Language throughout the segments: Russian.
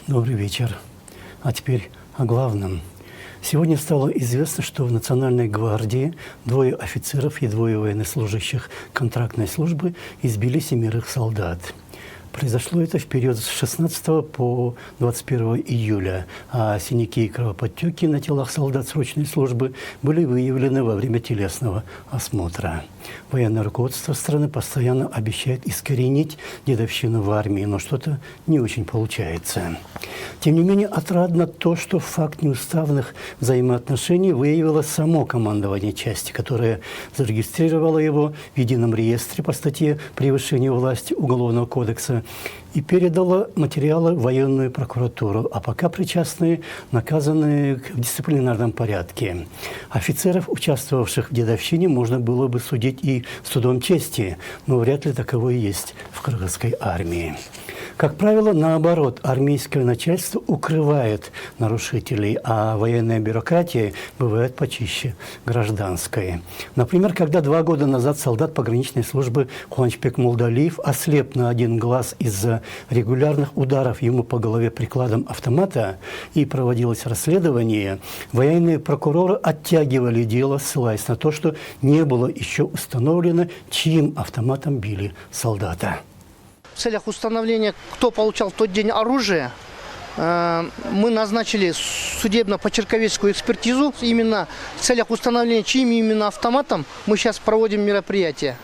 Добрый вечер. А теперь о главном. Сегодня стало известно, что в Национальной гвардии 2 офицеров и 2 военнослужащих контрактной службы избили 7 солдат. Произошло это в период с 16 по 21 июля, а синяки и кровоподтеки на телах солдат срочной службы были выявлены во время телесного осмотра. Военное руководство страны постоянно обещает искоренить дедовщину в армии, но что-то не очень получается. Тем не менее, отрадно то, что факт неуставных взаимоотношений выявило само командование части, которое зарегистрировало его в едином реестре по статье «Превышение власти» Уголовного кодекса и передало материалы в военную прокуратуру, а пока причастные наказаны в дисциплинарном порядке. Офицеров, участвовавших в дедовщине, можно было бы судить и судом чести, но вряд ли таковое есть в кыргызской армии. Как правило, наоборот, армейское начальство укрывает нарушителей, а военная бюрократия бывает почище гражданской. Например, когда 2 года назад солдат пограничной службы Куланчбек Молдалиев ослеп на 1 глаз из-за регулярных ударов ему по голове прикладом автомата и проводилось расследование, военные прокуроры оттягивали дело, ссылаясь на то, что не было еще установлено, чьим автоматом били солдата. В целях установления, кто получал в тот день оружие, мы назначили судебно-почерковецкую экспертизу. Именно в целях установления, чьим именно автоматом мы сейчас проводим мероприятие.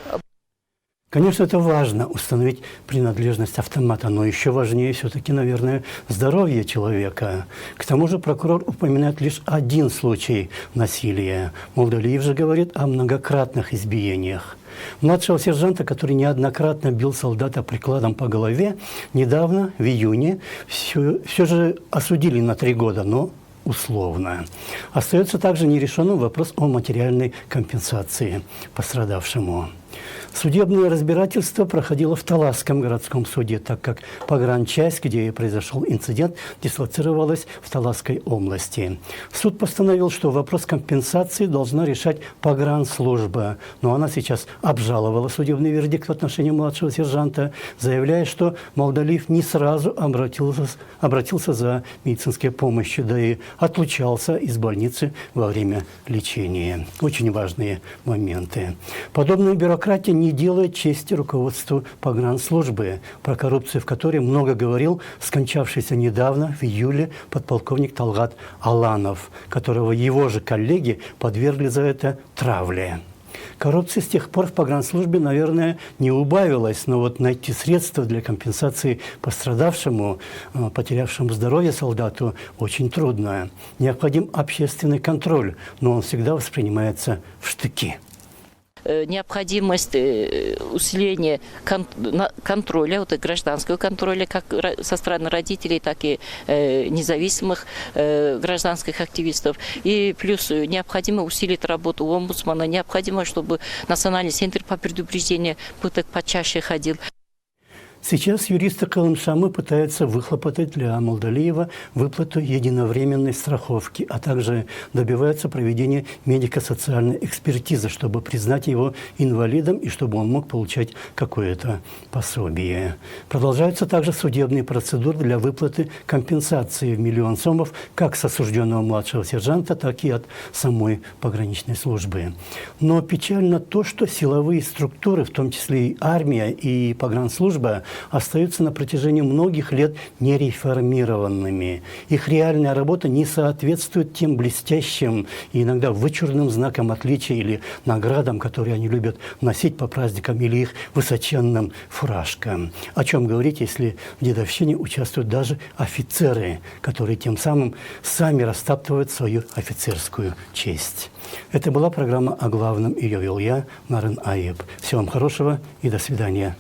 Конечно, это важно, установить принадлежность автомата, но еще важнее все-таки, наверное, здоровье человека. К тому же прокурор упоминает лишь 1 случай насилия. Молдалиев же говорит о многократных избиениях. Младшего сержанта, который неоднократно бил солдата прикладом по голове, недавно, в июне, все же осудили на 3 года, но условно. Остается также нерешенным вопрос о материальной компенсации пострадавшему. Судебное разбирательство проходило в Таласском городском суде, так как погранчасть, где произошел инцидент, дислоцировалась в Таласской области. Суд постановил, что вопрос компенсации должна решать погранслужба, но она сейчас обжаловала судебный вердикт в отношении младшего сержанта, заявляя, что Молдалиев не сразу обратился за медицинской помощью, да и отлучался из больницы во время лечения. Очень важные моменты. Подобная бюрократия не делает чести руководству погранслужбы, про коррупцию в которой много говорил скончавшийся недавно, в июле, подполковник Талгат Аланов, которого его же коллеги подвергли за это травле. Коррупция с тех пор в погранслужбе, наверное, не убавилась, но вот найти средства для компенсации пострадавшему, потерявшему здоровье солдату, очень трудно. Необходим общественный контроль, но он всегда воспринимается в штыки. Необходимость усиления контроля, вот, гражданского контроля, как со стороны родителей, так и независимых гражданских активистов. И плюс необходимо усилить работу омбудсмана, необходимо, чтобы Национальный центр по предупреждению пыток почаще ходил. Сейчас юристы Калымшамы пытаются выхлопотать для Молдалиева выплату единовременной страховки, а также добиваются проведения медико-социальной экспертизы, чтобы признать его инвалидом и чтобы он мог получать какое-то пособие. Продолжаются также судебные процедуры для выплаты компенсации в 1 000 000 сомов как с осужденного младшего сержанта, так и от самой пограничной службы. Но печально то, что силовые структуры, в том числе и армия и погранслужба, остаются на протяжении многих лет нереформированными. Их реальная работа не соответствует тем блестящим и иногда вычурным знакам отличия или наградам, которые они любят носить по праздникам, или их высоченным фуражкам. О чем говорить, если в дедовщине участвуют даже офицеры, которые тем самым сами растаптывают свою офицерскую честь. Это была программа «О главном». Ее вел я, Нарын Аиб. Всего вам хорошего и до свидания.